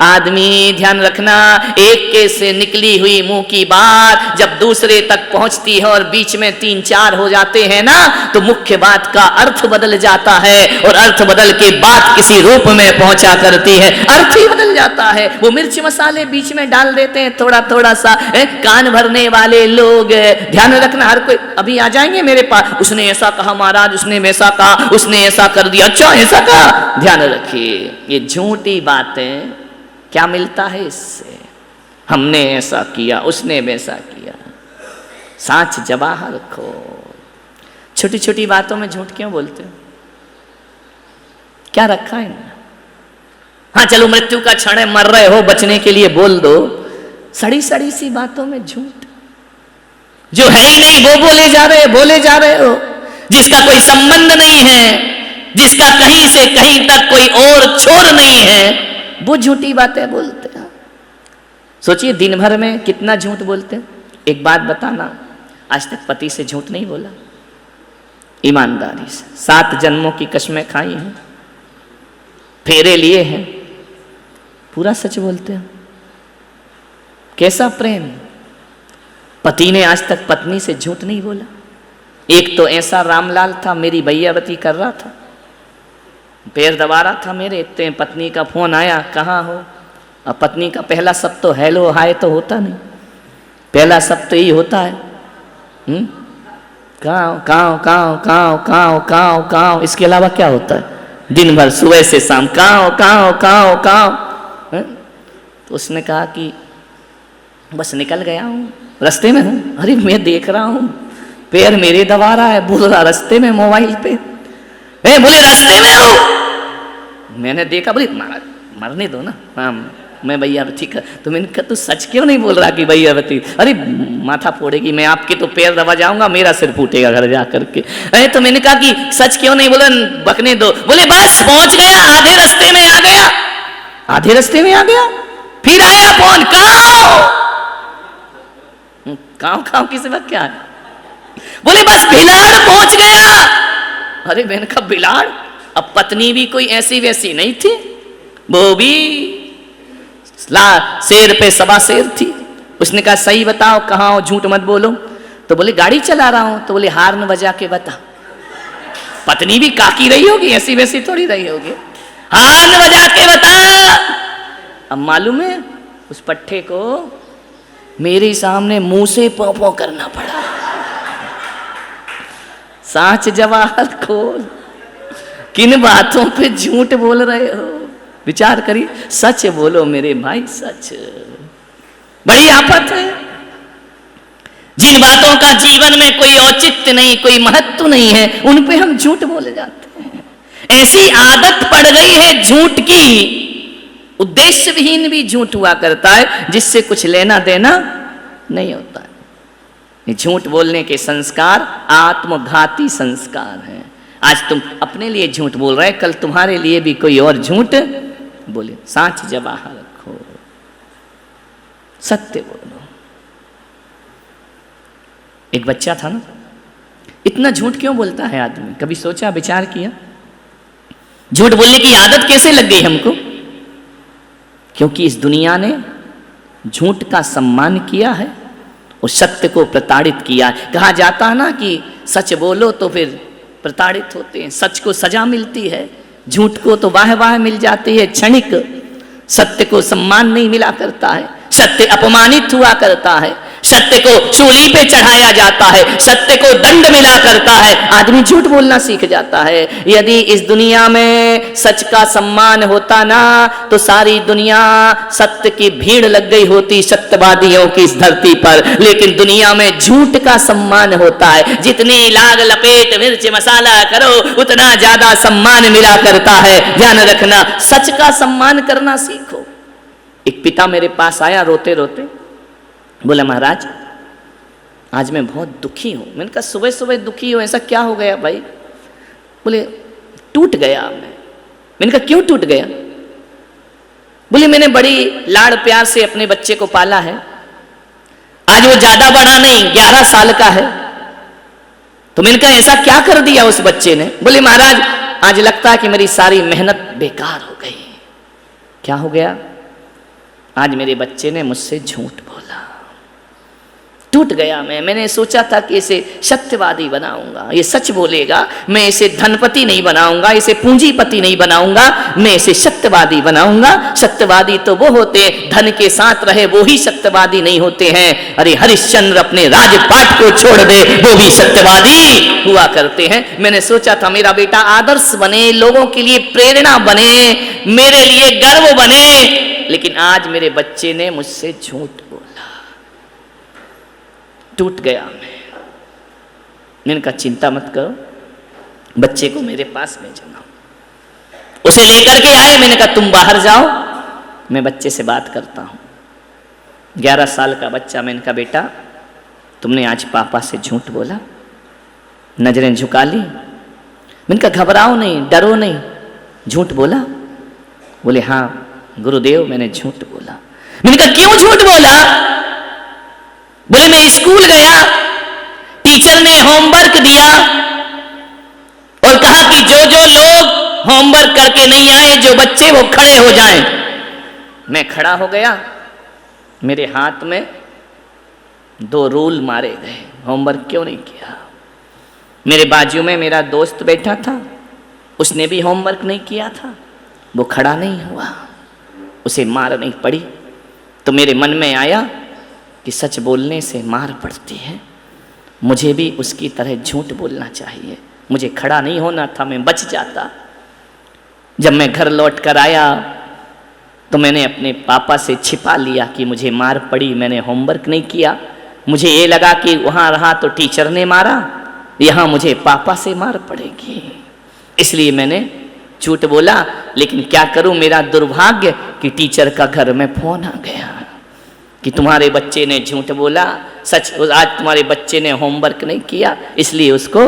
आदमी ध्यान रखना, एक के से निकली हुई मुंह की बात जब दूसरे तक पहुंचती है और बीच में 3-4 हो जाते हैं ना, तो मुख्य बात का अर्थ बदल जाता है, और अर्थ बदल के बात किसी रूप में पहुंचा करती है, अर्थ ही बदल जाता है। वो मिर्च मसाले बीच में डाल देते हैं थोड़ा थोड़ा सा, कान भरने वाले लोग। ध्यान रखना, हर कोई अभी आ जाएंगे मेरे पास, उसने ऐसा कहा महाराज, उसने वैसा कहा, उसने ऐसा कर दिया, अच्छा ऐसा कहा। ध्यान रखिए, ये झूठी बातें, क्या मिलता है इससे? हमने ऐसा किया, उसने वैसा किया। साच जवाह रखो। छोटी छोटी बातों में झूठ क्यों बोलते हो? क्या रखा है इन्होंने? हाँ चलो मृत्यु का क्षण है, मर रहे हो, बचने के लिए बोल दो। सड़ी सड़ी सी बातों में झूठ, जो है ही नहीं वो बोले जा रहे हो, जिसका कोई संबंध नहीं है, जिसका कहीं से कहीं तक कोई और छोर नहीं है, वो झूठी बातें बोलते हैं। सोचिए दिन भर में कितना झूठ बोलते हैं। एक बात बताना, आज तक पति से झूठ नहीं बोला? ईमानदारी से 7 जन्मों की कसमें खाई हैं, फेरे लिए हैं, पूरा सच बोलते हैं। कैसा प्रेम! पति ने आज तक पत्नी से झूठ नहीं बोला। एक तो ऐसा रामलाल था, मेरी भैयावती कर रहा था, पैर दबा रहा था मेरे, इतने पत्नी का फोन आया, कहाँ हो? अब पत्नी का पहला शब्द तो हेलो हाय तो होता नहीं, पहला शब्द तो यही होता है, काव काव काव काव काव काव काव, इसके अलावा क्या होता है? दिन भर सुबह से शाम काव काव काव काव। तो उसने कहा कि बस निकल गया हूँ, रास्ते में हूँ। अरे मैं देख रहा हूँ पैर मेरे दबा रहा है, बोल रहा रास्ते में मोबाइल पे। बोले रास्ते में हो? मैंने देखा, बोले मरने दो ना। हाँ मैं भैयावती का, तो मैंने कहा तू सच क्यों नहीं बोल रहा कि भैयावती? अरे माथा फोड़ेगी, मैं आपके तो पैर दबा जाऊंगा, मेरा सिर फूटेगा घर जा करके। अरे तो मैंने कहा कि सच क्यों नहीं बोला, बकने दो। बोले बस पहुंच गया, आधे रास्ते में आ गया, आधे रास्ते में आ गया, फिर आया फोन, काव काव किस वक्त क्या है? बोले बस भिलाड़ पहुंच गया। अरे मैंने कहा भिलाड़? अब पत्नी भी कोई ऐसी वैसी नहीं थी, वो भी शेर पे सवा शेर थी। उसने कहा सही बताओ कहाँ हो, झूठ मत बोलो। तो बोले गाड़ी चला रहा हूं। तो बोले हार्न बजा के बता। पत्नी भी काकी रही होगी, ऐसी वैसी थोड़ी रही होगी, हार्न बजा के बता। अब मालूम है उस पट्टे को मेरे सामने मुंह से पौ करना पड़ा। साच जवाहर खोल, किन बातों पे झूठ बोल रहे हो? विचार करिए, सच बोलो मेरे भाई, सच। बड़ी आफत है जिन बातों का जीवन में कोई औचित्य नहीं, कोई महत्व नहीं है, उन पे हम झूठ बोले जाते हैं। ऐसी आदत पड़ गई है झूठ की, उद्देश्य विहीन भी झूठ हुआ करता है, जिससे कुछ लेना देना नहीं होता है। ये झूठ बोलने के संस्कार आत्मघाती संस्कार हैं। आज तुम अपने लिए झूठ बोल रहे, कल तुम्हारे लिए भी कोई और झूठ बोले। साच जवाह रखो, सत्य बोलो। एक बच्चा था ना, इतना झूठ क्यों बोलता है आदमी? कभी सोचा, विचार किया? झूठ बोलने की आदत कैसे लग गई हमको? क्योंकि इस दुनिया ने झूठ का सम्मान किया है और सत्य को प्रताड़ित किया है। कहा जाता है ना कि सच बोलो तो फिर प्रताड़ित होते हैं, सच को सजा मिलती है, झूठ को तो वाह वाह मिल जाती है क्षणिक। सत्य को सम्मान नहीं मिला करता है, सत्य अपमानित हुआ करता है, सत्य को सूली पे चढ़ाया जाता है, सत्य को दंड मिला करता है, आदमी झूठ बोलना सीख जाता है। यदि इस दुनिया में सच का सम्मान होता ना, तो सारी दुनिया सत्य की भीड़ लग गई होती, सत्यवादियों की इस धरती पर। लेकिन दुनिया में झूठ का सम्मान होता है, जितनी लाग लपेट मिर्च मसाला करो उतना ज्यादा सम्मान मिला करता है। ध्यान रखना, सच का सम्मान करना सीखो। एक पिता मेरे पास आया रोते रोते, बोला महाराज आज मैं बहुत दुखी हूं। मैंने कहा सुबह सुबह दुखी हो, ऐसा क्या हो गया भाई? बोले टूट गया मैंने कहा क्यों टूट गया? बोले मैंने बड़ी लाड़ प्यार से अपने बच्चे को पाला है, आज वो ज्यादा बड़ा नहीं 11 साल का है। तो मैंने कहा ऐसा क्या कर दिया उस बच्चे ने? बोले महाराज आज लगता है कि मेरी सारी मेहनत बेकार हो गई। क्या हो गया? आज मेरे बच्चे ने मुझसे झूठ बोला, टूट गया मैंने सोचा था कि इसे सत्यवादी बनाऊंगा, ये सच बोलेगा, मैं इसे धनपति नहीं बनाऊंगा, इसे पूंजीपति नहीं बनाऊंगा, मैं इसे सत्यवादी बनाऊंगा। सत्यवादी तो वो होते हैं धन के साथ रहे, वो ही सत्यवादी नहीं होते हैं। अरे हरिश्चंद्र अपने राजपाट को छोड़ दे, वो भी सत्यवादी हुआ करते हैं। मैंने सोचा था मेरा बेटा आदर्श बने, लोगों के लिए प्रेरणा बने, मेरे लिए गर्व बने, लेकिन आज मेरे बच्चे ने मुझसे झूठ बोला, टूट गया मैंने कहा चिंता मत करो, बच्चे को मेरे पास भेजना। उसे लेकर के आए, मैंने कहा तुम बाहर जाओ, मैं बच्चे से बात करता हूं। 11 साल का बच्चा। मैंने कहा बेटा तुमने आज पापा से झूठ बोला, नजरें झुका ली। मैंने कहा घबराओ नहीं, डरो नहीं, झूठ बोला? बोले हाँ गुरुदेव मैंने झूठ बोला। मैंने कहा क्यों झूठ बोला? बोले मैं स्कूल गया, टीचर ने होमवर्क दिया और कहा कि जो जो लोग होमवर्क करके नहीं आए, जो बच्चे, वो खड़े हो जाएं। मैं खड़ा हो गया, मेरे हाथ में 2 रूल मारे गए, होमवर्क क्यों नहीं किया। मेरे बाजू में मेरा दोस्त बैठा था, उसने भी होमवर्क नहीं किया था, वो खड़ा नहीं हुआ, उसे मार नहीं पड़ी। तो मेरे मन में आया कि सच बोलने से मार पड़ती है, मुझे भी उसकी तरह झूठ बोलना चाहिए। मुझे खड़ा नहीं होना था, मैं बच जाता। जब मैं घर लौट कर आया तो मैंने अपने पापा से छिपा लिया कि मुझे मार पड़ी, मैंने होमवर्क नहीं किया। मुझे ये लगा कि वहाँ रहा तो टीचर ने मारा, यहाँ मुझे पापा से मार पड़ेगी, इसलिए मैंने झूठ बोला। लेकिन क्या करूं, मेरा दुर्भाग्य कि टीचर का घर में फोन आ गया कि तुम्हारे बच्चे ने झूठ बोला, सच आज तुम्हारे बच्चे ने होमवर्क नहीं किया, इसलिए उसको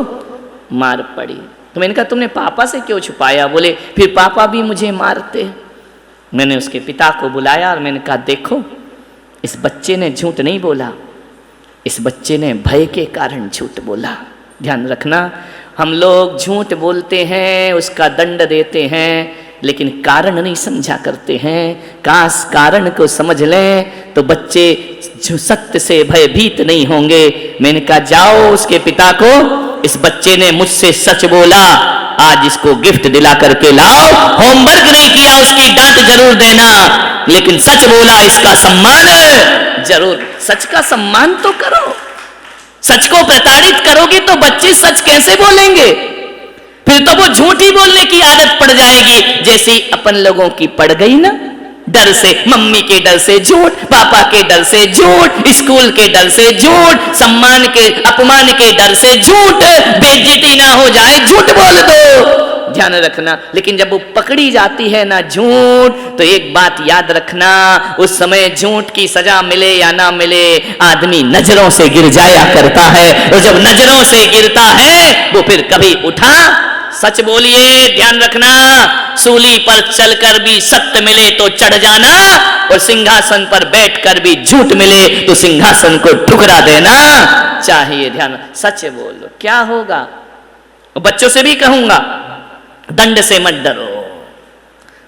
मार पड़ी। तो मैंने कहा तुमने पापा से क्यों छुपाया? बोले फिर पापा भी मुझे मारते। मैंने उसके पिता को बुलाया और मैंने कहा देखो इस बच्चे ने झूठ नहीं बोला, इस बच्चे ने भय के कारण झूठ बोला। ध्यान रखना, हम लोग झूठ बोलते हैं, उसका दंड देते हैं, लेकिन कारण नहीं समझा करते हैं। काश कारण को समझ लें तो बच्चे सत्य से भयभीत नहीं होंगे। मैंने कहा जाओ उसके पिता को, इस बच्चे ने मुझसे सच बोला, आज इसको गिफ्ट दिला करके लाओ। होमवर्क नहीं किया उसकी डांट जरूर देना, लेकिन सच बोला इसका सम्मान जरूर। सच का सम्मान तो करो, सच को प्रताड़ित करोगे तो बच्चे सच कैसे बोलेंगे? फिर तो वो झूठ ही बोलने की आदत पड़ जाएगी, जैसे अपन लोगों की पड़ गई ना, डर से, मम्मी के डर से झूठ, पापा के डर से झूठ, स्कूल के डर से झूठ, सम्मान के अपमान के डर से झूठ, बेइज्जती ना हो जाए झूठ बोल दो। ध्यान रखना, लेकिन जब वो पकड़ी जाती है ना झूठ, तो एक बात याद रखना, उस समय झूठ की सजा मिले या ना मिले, आदमी नजरों से गिर जाया करता है, और जब नजरों से गिरता है वो फिर कभी उठा। सच बोलिए, ध्यान रखना, सूली पर चलकर भी सत्य मिले तो चढ़ जाना, और सिंहासन पर बैठकर भी झूठ मिले तो सिंहासन को ठुकरा देना चाहिए। ध्यान, सच बोलो, क्या होगा? बच्चों से भी कहूंगा दंड से मत डरो,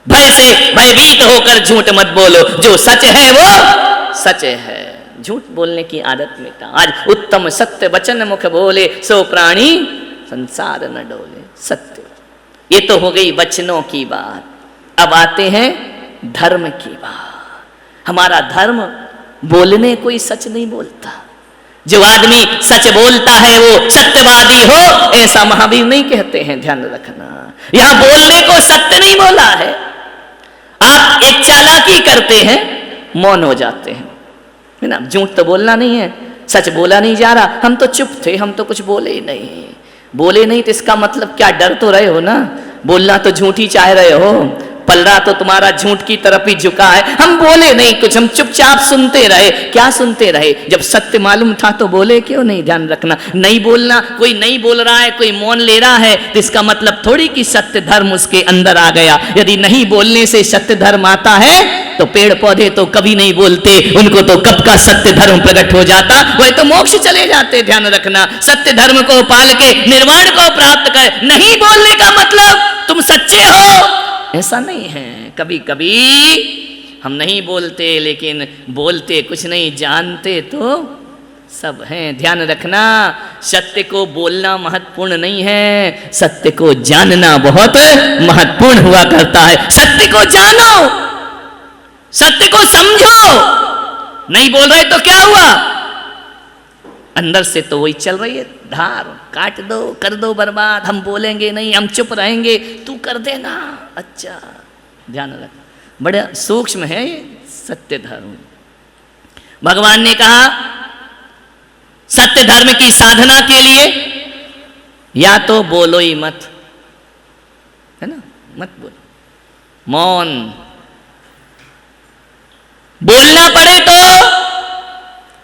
भय से भयभीत होकर झूठ मत बोलो, जो सच है वो सच है। झूठ बोलने की आदत मिटा। आज उत्तम सत्य वचन मुख बोले, सो प्राणी संसार न डोले। सत्य, ये तो हो गई वचनों की बात। अब आते हैं धर्म की बात। हमारा धर्म बोलने कोई सच नहीं बोलता। जो आदमी सच बोलता है वो सत्यवादी हो, ऐसा महावीर नहीं कहते हैं। ध्यान रखना, यहां बोलने को सत्य नहीं बोला है। आप एक चालाकी करते हैं, मौन हो जाते हैं, है ना? झूठ तो बोलना नहीं है, सच बोला नहीं जा रहा, हम तो चुप थे, हम तो कुछ बोले ही नहीं। बोले नहीं तो इसका मतलब क्या, डर तो रहे हो ना, बोलना तो झूठ ही चाह रहे हो, पलड़ा तो तुम्हारा झूठ की तरफ ही झुका है। हम बोले नहीं कुछ, हम चुपचाप सुनते रहे। क्या सुनते रहे? जब सत्य मालूम था तो बोले क्यों नहीं? ध्यान रखना, नहीं बोलना, कोई नहीं बोल रहा है, कोई मौन ले रहा है, तो इसका मतलब थोड़ी कि सत्य धर्म उसके अंदर आ गया। यदि नहीं बोलने से सत्य धर्म आता है तो पेड़ पौधे तो कभी नहीं बोलते, उनको तो कब का सत्य धर्म प्रकट हो जाता, वह तो मोक्ष चले जाते। ध्यान रखना, सत्य धर्म को पाल के निर्वाण को प्राप्त कर। नहीं बोलने का मतलब तुम सच्चे हो, ऐसा नहीं है। कभी कभी हम नहीं बोलते, लेकिन बोलते कुछ नहीं, जानते तो सब हैं। ध्यान रखना, सत्य को बोलना महत्वपूर्ण नहीं है, सत्य को जानना बहुत महत्वपूर्ण हुआ करता है। सत्य को जानो, सत्य को समझो। नहीं बोल रहे तो क्या हुआ? अंदर से तो वही चल रही है धार, काट दो, कर दो बर्बाद। हम बोलेंगे नहीं, हम चुप रहेंगे, तू कर देना। अच्छा, ध्यान रख, बड़ा सूक्ष्म है ये सत्य धर्म। भगवान ने कहा सत्य धर्म की साधना के लिए या तो बोलो ही मत, है ना, मत बोलो, मौन। बोलना पड़े तो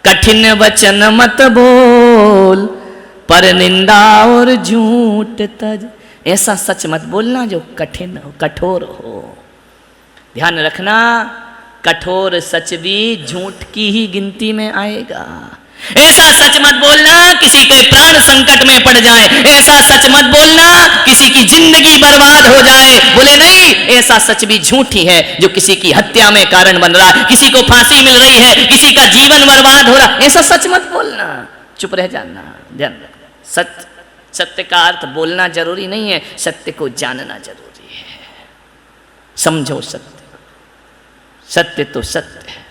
कठिन वचन मत बोल, पर निंदा और झूठ तज। ऐसा सच मत बोलना जो कठिन हो, कठोर हो। ध्यान रखना, कठोर सच भी झूठ की ही गिनती में आएगा। ऐसा सच मत बोलना किसी के प्राण संकट में पड़ जाए, ऐसा सच मत बोलना किसी की जिंदगी बर्बाद हो जाए। बोले नहीं, ऐसा सच भी झूठी है जो किसी की हत्या में कारण बन रहा है, किसी को फांसी मिल रही है, किसी का जीवन बर्बाद हो रहा है। ऐसा सच मत बोलना, चुप रह जाना। ध्यान रखना, सत्य का अर्थ बोलना जरूरी नहीं है, सत्य को जानना जरूरी है। समझो सत्य, सत्य तो सत्य है।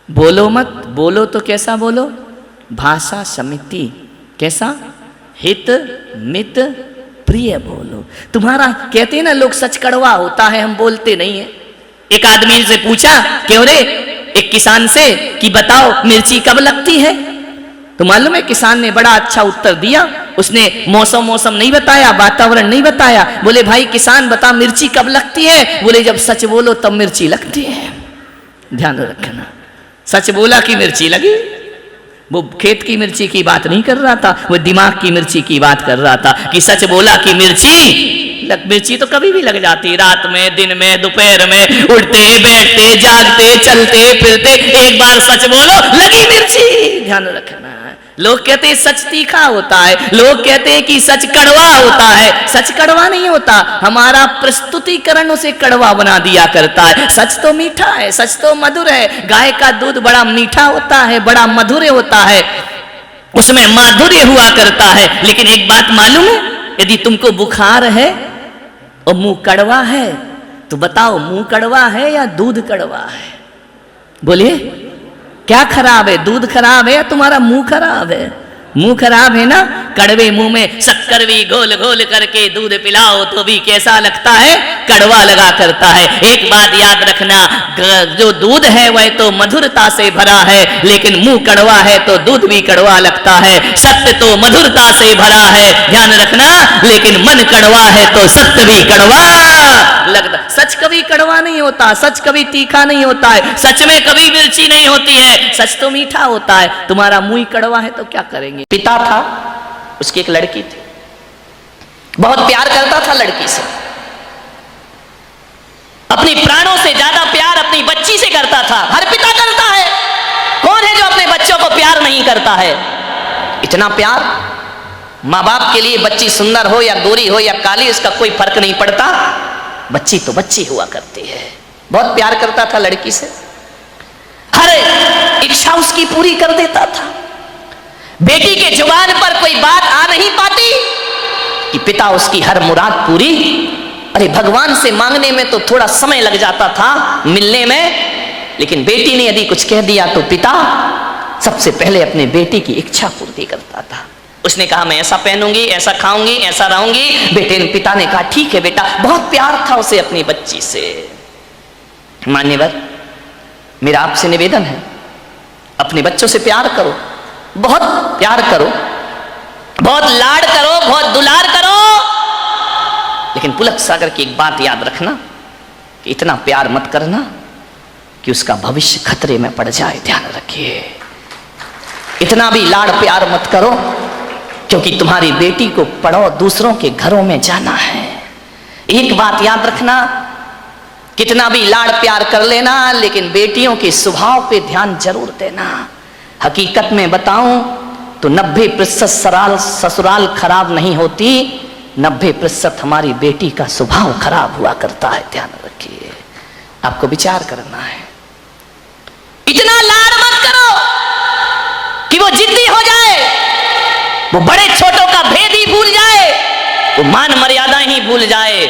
बोलो मत, बोलो तो कैसा बोलो? भाषा समिति, कैसा? हित मित प्रिय बोलो। तुम्हारा कहते हैं ना लोग, सच कड़वा होता है, हम बोलते नहीं है। एक आदमी से पूछा, क्यों रे, एक किसान से कि बताओ मिर्ची कब लगती है? तो मालूम है किसान ने बड़ा अच्छा उत्तर दिया। उसने मौसम नहीं बताया, वातावरण नहीं बताया। बोले भाई किसान बता मिर्ची कब लगती है? बोले जब सच बोलो तब मिर्ची लगती है। ध्यान रखना, सच बोला कि मिर्ची लगी। वो खेत की मिर्ची की बात नहीं कर रहा था, वो दिमाग की मिर्ची की बात कर रहा था कि सच बोला कि मिर्ची तो कभी भी लग जाती, रात में, दिन में, दोपहर में, उठते बैठते जागते चलते फिरते, एक बार सच बोलो लगी मिर्ची। ध्यान रखना, लोग कहते हैं सच तीखा होता है, लोग कहते हैं कि सच कड़वा होता है। सच कड़वा नहीं होता, हमारा प्रस्तुतिकरण उसे कड़वा बना दिया करता है। सच तो मीठा है, सच तो मधुर है। गाय का दूध बड़ा मीठा होता है, बड़ा मधुर होता है, उसमें माधुर्य हुआ करता है। लेकिन एक बात मालूम है, यदि तुमको बुखार है और मुंह कड़वा है तो बताओ मुंह कड़वा है या दूध कड़वा है? बोलिए, क्या खराब है? दूध खराब है या तुम्हारा मुंह खराब है? मुंह खराब है ना। कड़वे मुंह में शक्कर भी घोल घोल करके दूध पिलाओ तो भी कैसा लगता है? कड़वा लगा करता है। एक बात याद रखना, जो दूध है वह तो मधुरता से भरा है, लेकिन मुंह कड़वा है तो दूध भी कड़वा लगता है। सत्य तो मधुरता से भरा है, ध्यान रखना, लेकिन मन कड़वा है तो सत्य भी कड़वा लगता। सच कभी कड़वा नहीं होता, सच कभी तीखा नहीं होता है, सच में कभी मिर्ची नहीं होती है, सच तो मीठा होता है। तुम्हारा मुंह कड़वा है तो क्या करेंगे? पिता था, उसकी एक लड़की थी, बहुत प्यार करता था लड़की से, अपनी प्राणों से ज्यादा प्यार अपनी बच्ची से करता था। हर पिता करता है, कौन है जो अपने बच्चों को प्यार नहीं करता है? इतना प्यार माँ बाप के लिए, बच्ची सुंदर हो या गोरी हो या काली, इसका कोई फर्क नहीं पड़ता, बच्ची तो बच्ची हुआ करती है। बहुत प्यार करता था लड़की से, हर इच्छा उसकी पूरी कर देता था। बेटी के जुबान पर कोई बात आ नहीं पाती कि पिता उसकी हर मुराद पूरी। अरे भगवान से मांगने में तो थोड़ा समय लग जाता था, मिलने में, लेकिन बेटी ने यदि कुछ कह दिया तो पिता सबसे पहले अपने बेटी की इच्छा पूर्ति करता था। उसने कहा मैं ऐसा पहनूंगी, ऐसा खाऊंगी, ऐसा रहूंगी। पिता ने कहा ठीक है बेटा। बहुत प्यार था उसे अपनी बच्ची से। मान्यवर, मेरा आपसे निवेदन है, अपने बच्चों से प्यार करो, बहुत प्यार करो, बहुत लाड करो, बहुत दुलार करो, लेकिन पुलक सागर की एक बात याद रखना कि इतना प्यार मत करना कि उसका भविष्य खतरे में पड़ जाए। ध्यान रखिए, इतना भी लाड प्यार मत करो, क्योंकि तुम्हारी बेटी को पढ़ो, दूसरों के घरों में जाना है। एक बात याद रखना, कितना भी लाड प्यार कर लेना, लेकिन बेटियों के स्वभाव पे ध्यान जरूर देना। हकीकत में बताऊं तो 90% ससुराल खराब नहीं होती, 90% हमारी बेटी का स्वभाव खराब हुआ करता है। ध्यान रखिए, आपको विचार करना है। इतना लाड़ मत करो कि वो जिद्दी हो जाए, वो बड़े छोटों का भेद ही भूल जाए, वो मान मर्यादा ही भूल जाए,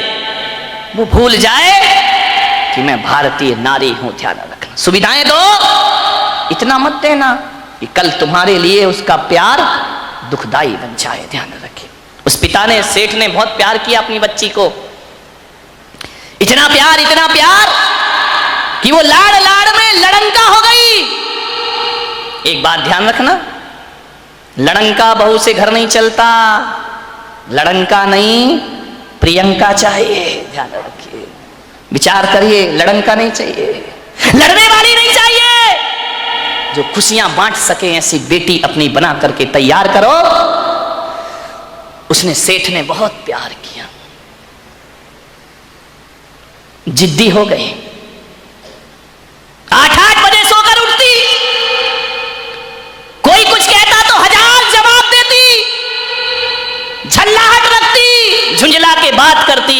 वो भूल जाए कि मैं भारतीय नारी हूं। ध्यान रखना, सुविधाएं दो, इतना मत देना कि कल तुम्हारे लिए उसका प्यार दुखदाई बन जाए। ध्यान रखिए, उस पिता ने, सेठ ने बहुत प्यार किया अपनी बच्ची को, इतना प्यार कि वो लाड़ लाड़ में लड़ंका हो गई। एक बात ध्यान रखना, लड़ंका बहू से घर नहीं चलता, लड़ंका नहीं प्रियंका चाहिए। ध्यान रखिए, विचार करिए, लड़ंका नहीं चाहिए, लड़ने वाली नहीं चाहिए, जो खुशियां बांट सके ऐसी बेटी अपनी बना करके तैयार करो। उसने, सेठ ने बहुत प्यार किया, जिद्दी हो गई, 8-8 बजे सोकर उठती, कोई कुछ कहता तो 1000 जवाब देती, झल्लाहट रखती, झुंझला के बात करती।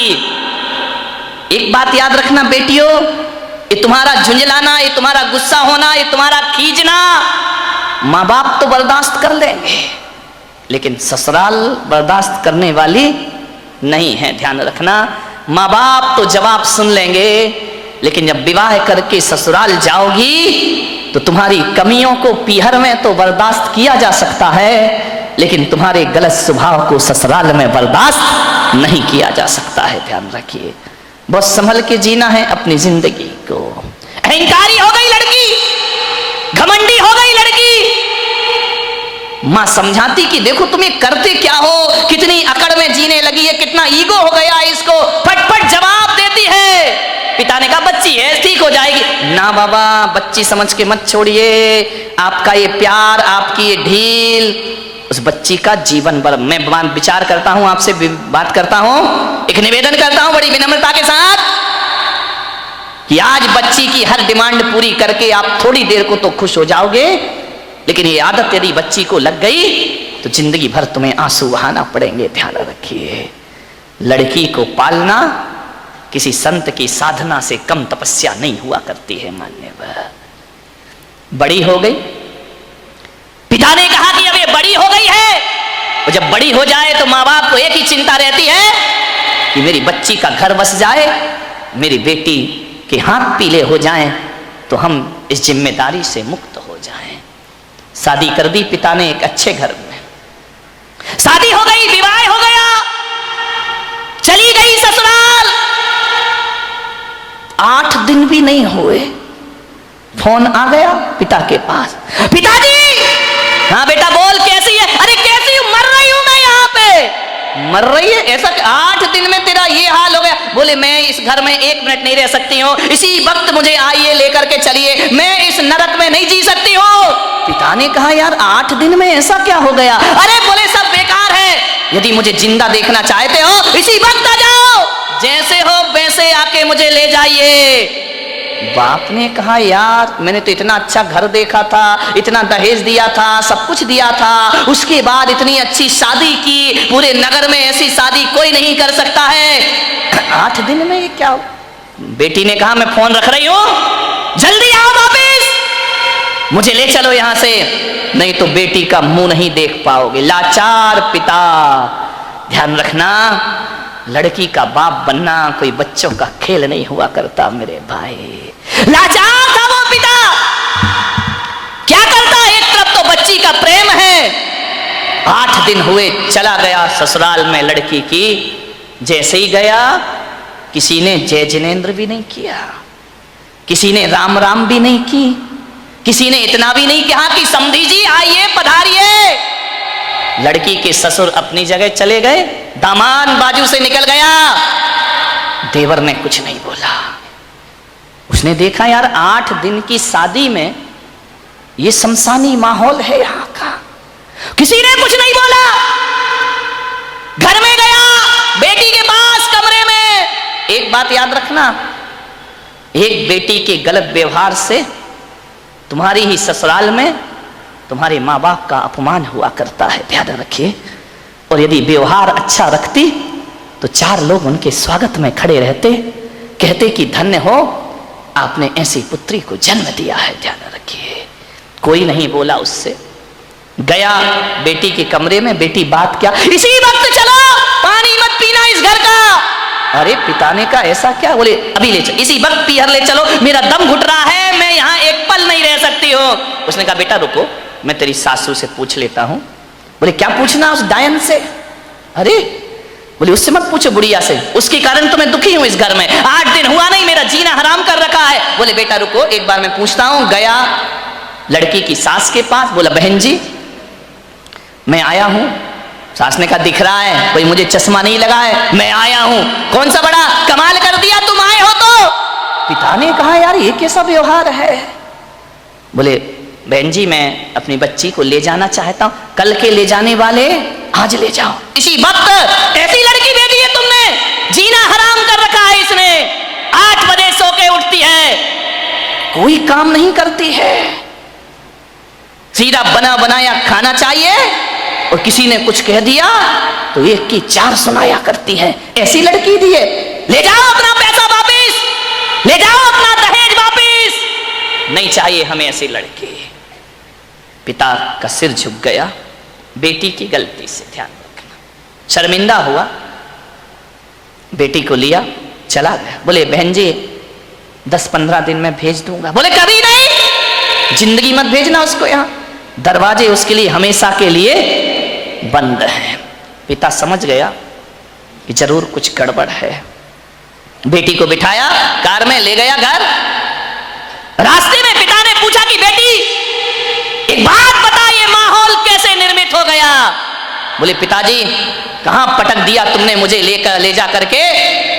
एक बात याद रखना बेटियों, ये तुम्हारा झुंझलाना, ये तुम्हारा गुस्सा होना, ये तुम्हारा खींचना माँ बाप तो बर्दाश्त कर लेंगे, लेकिन ससुराल बर्दाश्त करने वाली नहीं है। ध्यान रखना, माँ बाप तो जवाब सुन लेंगे, लेकिन जब विवाह करके ससुराल जाओगी तो तुम्हारी कमियों को पीहर में तो बर्दाश्त किया जा सकता है, लेकिन तुम्हारे गलत स्वभाव को ससुराल में बर्दाश्त नहीं किया जा सकता है। ध्यान रखिए, बहुत संभल के जीना है अपनी जिंदगी को। अहंकारी हो गई लड़की, घमंडी हो गई लड़की, मां समझाती कि देखो तुम्हें करते क्या हो, कितनी अकड़ में जीने लगी है, कितना ईगो हो गया इसको, फटफट जवाब देती है। पिता ने कहा बच्ची है, ठीक हो जाएगी। ना बाबा, बच्ची समझ के मत छोड़िए, आपका ये प्यार, आपकी ये ढील उस बच्ची का जीवन भर। मैं विचार करता हूं, आपसे बात करता हूं, एक निवेदन करता हूं बड़ी विनम्रता के साथ कि आज बच्ची की हर डिमांड पूरी करके आप थोड़ी देर को तो खुश हो जाओगे, लेकिन ये आदत यदि बच्ची को लग गई तो जिंदगी भर तुम्हें आंसू बहाना पड़ेंगे। ध्यान रखिए, लड़की को पालना किसी संत की साधना से कम तपस्या नहीं हुआ करती है। मान्यवर बड़ी हो गई, पिता ने कहा कि अब ये बड़ी हो गई है, और जब बड़ी हो जाए तो माँ बाप को एक ही चिंता रहती है कि मेरी बच्ची का घर बस जाए, मेरी बेटी के हाथ पीले हो जाएं, तो हम इस जिम्मेदारी से मुक्त हो जाएं। शादी कर दी पिता ने एक अच्छे घर में, शादी हो गई, विवाह हो गया, चली गई ससुराल। 8 दिन भी नहीं हुए, फोन आ गया पिता के पास, पिताजी। हाँ बेटा बोल, कैसी है? अरे कैसी हूं, मर रही हूं मैं यहाँ पे। मर रही है? ऐसा 8 दिन में तेरा ये हाल हो गया? बोले मैं इस घर में 1 मिनट नहीं रह सकती हूँ, इसी वक्त मुझे आइए लेकर के चलिए, मैं इस नरक में नहीं जी सकती हूँ। पिता ने कहा यार 8 दिन में ऐसा क्या हो गया? अरे बोले सब बेकार है, यदि मुझे जिंदा देखना चाहते हो इसी वक्त आ जाओ, जैसे हो वैसे आके मुझे ले जाइए। बाप ने कहा यार मैंने तो इतना अच्छा घर देखा था, इतना दहेज दिया था, सब कुछ दिया था, उसके बाद इतनी अच्छी शादी की, पूरे नगर में ऐसी शादी कोई नहीं कर सकता है, 8 दिन में ये क्या? बेटी ने कहा मैं फोन रख रही हूं, जल्दी आओ वापिस, मुझे ले चलो यहां से, नहीं तो बेटी का मुंह नहीं देख पाओगे। लाचार पिता। ध्यान रखना, लड़की का बाप बनना कोई बच्चों का खेल नहीं हुआ करता मेरे भाई। लाचार था वो पिता, क्या करता? एक तरफ तो बच्ची का प्रेम है, 8 दिन हुए चला गया ससुराल में लड़की की, जैसे ही गया किसी ने जय जिनेन्द्र भी नहीं किया, किसी ने राम राम भी नहीं की, किसी ने इतना भी नहीं कहा कि समधी जी आइए पधारिए। लड़की के ससुर अपनी जगह चले गए, दामाद बाजू से निकल गया, देवर ने कुछ नहीं बोला। उसने देखा यार 8 दिन की शादी में ये शमशानी माहौल है यहाँ का, किसी ने कुछ नहीं बोला। घर में गया, बेटी के पास कमरे में। एक बात याद रखना, एक बेटी के गलत व्यवहार से तुम्हारी ही ससुराल में तुम्हारे माँ बाप का अपमान हुआ करता है, ध्यान रखिए। और यदि व्यवहार अच्छा रखती तो 4 लोग उनके स्वागत में खड़े रहते, कहते कि धन्य हो आपने ऐसी पुत्री को जन्म दिया है, ध्यान रखिए। कोई नहीं बोला उससे। गया बेटी के कमरे में, बेटी बात क्या, इसी वक्त चलो, पानी मत पीना इस घर का। अरे पिता ने कहा ऐसा क्या? बोले अभी ले चलो, इसी वक्त पीहर ले चलो, मेरा दम घुट रहा है, मैं यहाँ एक पल नहीं रह सकती हूँ। उसने कहा बेटा रुको, मैं तेरी सासू से पूछ लेता हूँ। बोले क्या पूछना उस डायन से? अरे बोले उससे मत पूछो, बुढ़िया से, उसके कारण तो मैं दुखी हूं इस घर में, 8 दिन हुआ नहीं, मेरा जीना हराम कर रखा है। बोले बेटा रुको, एक बार मैं पूछता हूं। गया लड़की की सास के पास, बोला बहन जी मैं आया हूं। सास ने कहा दिख रहा है, कोई मुझे चश्मा नहीं लगा है, मैं आया हूं। कौन सा बड़ा कमाल कर दिया, तुम आए हो तो। पिता ने कहा यार ये कैसा व्यवहार है? बोले बहन जी मैं अपनी बच्ची को ले जाना चाहता हूं, कल के ले जाने वाले आज ले जाओ। इसी वक्त ऐसी लड़की दे दी है तुमने, जीना हराम कर रखा है इसने, 8 बजे सो के उठती है, कोई काम नहीं करती है, सीधा बना बनाया खाना चाहिए, और किसी ने कुछ कह दिया तो 1 की 4 सुनाया करती है। ऐसी लड़की दी है, ले जाओ अपना पैसा वापिस, ले जाओ अपना दहेज वापिस, नहीं चाहिए हमें ऐसी लड़की। पिता का सिर झुक गया बेटी की गलती से, ध्यान रखना। शर्मिंदा हुआ, बेटी को लिया चला गया। बोले बहन जी 10-15 दिन में भेज दूंगा। बोले कभी नहीं, जिंदगी मत भेजना उसको यहाँ, दरवाजे उसके लिए हमेशा के लिए बंद हैं। पिता समझ गया कि जरूर कुछ गड़बड़ है। बेटी को बिठाया, कार में ले गया घर। रास्ते में पिता ने पूछा कि बेटी एक बात बता, ये माहौल कैसे निर्मित हो गया? बोले पिताजी कहां पटक दिया तुमने मुझे ले जा करके,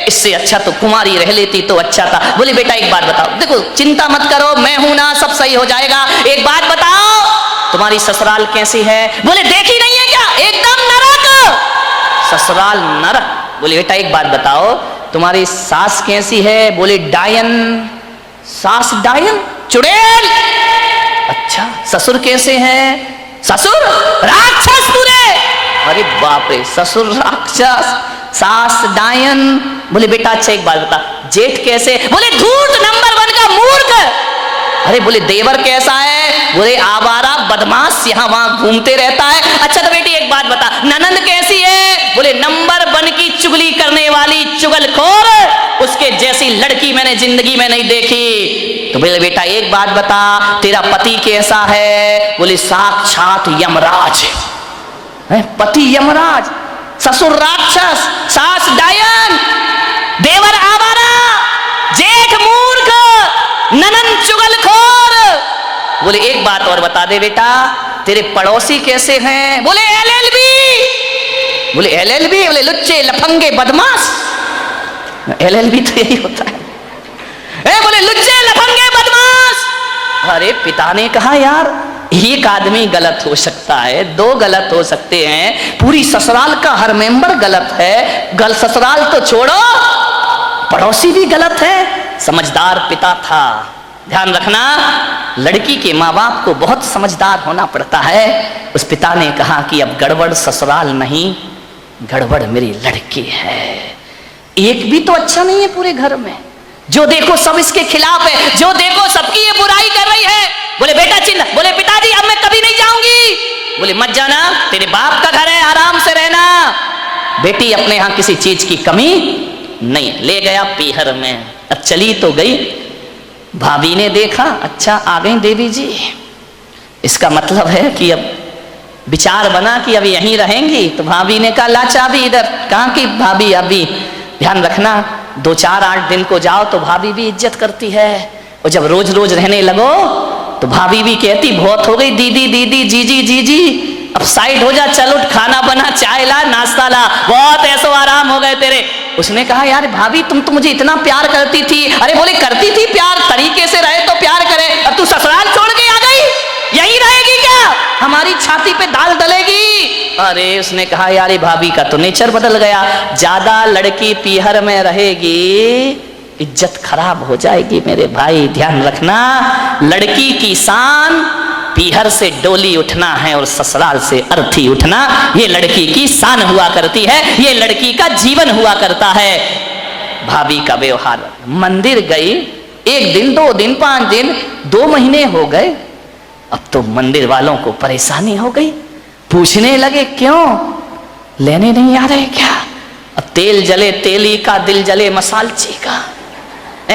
इससे अच्छा तो कुमारी रह लेती तो अच्छा था। बोले बेटा एक बात बताओ, देखो चिंता मत करो, मैं हूं ना, सब सही हो जाएगा। एक बात बताओ तुम्हारी ससुराल कैसी है? बोले देखी नहीं है क्या, एकदम नरक, ससुराल नरक। बोले बेटा एक बात बताओ तुम्हारी सास कैसी है? बोले डायन। सास डायन, चुड़ैल। अच्छा ससुर कैसे हैं? ससुर राक्षस पूरे। अरे बाप रे, ससुर राक्षस, सास डायन। बोले बेटा अच्छा एक बात बता, जेठ कैसे? बोले धूर्त नंबर 1 का मूर्ख। अरे बोले देवर कैसा है? बोले आवारा बदमाश, यहाँ वहां घूमते रहता है। अच्छा तो बेटी एक बात बता, ननंद कैसी है? बोले नंबर 1 की चुगली करने वाली चुगलखोर, उसके जैसी लड़की मैंने जिंदगी में नहीं देखी। तो बोले बेटा एक बात बता, तेरा पति कैसा है? बोले साक्षात यमराज है, पति यमराज, ससुर राक्षस, सास डायन, देवर आवारा, जेठ मूर्ख, ननंद चुगलखोर। बोले एक बात और बता दे बेटा, तेरे पड़ोसी कैसे हैं? बोले LLB। बोले LLB? बोले लुच्चे लफंगे बदमाश। LLB तो यही होता है। बोले लुच्चे लफंगे बदमाश। अरे पिता ने कहा यार एक आदमी गलत हो सकता है, 2 गलत हो सकते हैं, पूरी ससुराल का हर मेंबर गलत है। ससुराल तो छोड़ो, पड़ोसी भी गलत है। समझदार पिता था। ध्यान रखना, लड़की के माँ बाप को बहुत समझदार होना पड़ता है। उस पिता ने कहा कि अब गड़बड़ ससुराल नहीं, गड़बड़ मेरी लड़की है। एक भी तो अच्छा नहीं है पूरे घर में, जो देखो सब इसके खिलाफ है, जो देखो सबकी ये बुराई कर रही है। बोले बेटा चिंता, बोले पिताजी अब मैं कभी नहीं जाऊंगी। बोले मत जाना, तेरे बाप का घर है, आराम से रहना। बेटी अपने यहाँ किसी चीज की कमी नहीं। ले गया पीहर में, अब चली तो गई। भाभी ने देखा, अच्छा आ गई देवी जी, इसका मतलब है कि अब विचार बना कि अब यहीं रहेंगी। तो भाभी ने कहा ला चाबी इधर। कहाँ की भाभी? अभी ध्यान रखना 2-4-8 दिन को जाओ तो भाभी भी इज्जत करती है, और जब रोज रोज रहने लगो तो भाभी भी कहती बहुत हो गई, दीदी दीदी, जीजी जीजी, अब साइड हो जा, चल उठ, खाना बना, चाय ला, नाश्ता ला, बहुत ऐसो आराम हो गए तेरे। उसने कहा यार भाभी तुम तो मुझे इतना प्यार करती थी। अरे बोले करती थी प्यार, तरीके से रहे तो प्यार करे, अब तू ससुराल छोड़ के आ गई, यहीं रहेगी क्या? हमारी छाती पे दाल डलेगी। अरे उसने कहा यार भाभी का तो नेचर बदल गया, ज्यादा लड़की पीहर में रहेगी इज्जत खराब हो जाएगी मेरे भाई। ध्यान रखना, लड़की की शान पीहर से डोली उठना है और ससुराल से अर्थी उठना, ये लड़की की शान हुआ करती है, ये लड़की का जीवन हुआ करता है। भाभी का व्यवहार, मंदिर गई, 1 दिन, 2 दिन, 5 दिन, 2 महीने हो गए। अब तो मंदिर वालों को परेशानी हो गई, पूछने लगे क्यों लेने नहीं आ रहे क्या? अब तेल जले तेली का, दिल जले मसालची का।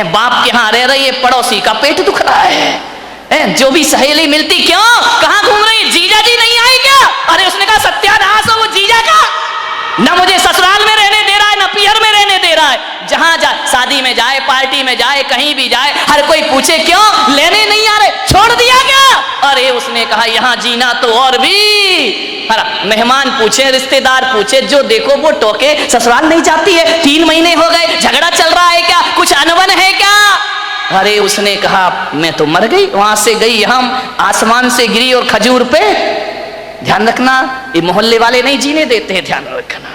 बाप के यहाँ रह रही है, पड़ोसी का पेट दुख रहा है। जो भी सहेली मिलती, क्यों कहाँ घूम रही, जीजा जी नहीं आए क्या? अरे उसने कहा सत्यानाश हो वो जीजा का, ना मुझे ससुराल में रहने दे रहा है, ना पियर में रहने दे रहा है। जहां जाए, शादी में जाए, पार्टी में जाए, कहीं भी जाए, हर कोई पूछे क्यों लेने नहीं आ रहे, छोड़ दिया क्या? अरे उसने कहा यहाँ जीना तो और भी। मेहमान पूछे, रिश्तेदार पूछे, जो देखो वो टोके, ससुराल नहीं जाती है, 3 महीने हो गए, झगड़ा चल रहा है क्या, कुछ अनबन है क्या? अरे उसने कहा मैं तो मर गई, वहां से गई, हम आसमान से गिरी और खजूर पे। ध्यान रखना, ये मोहल्ले वाले नहीं जीने देते हैं, ध्यान रखना।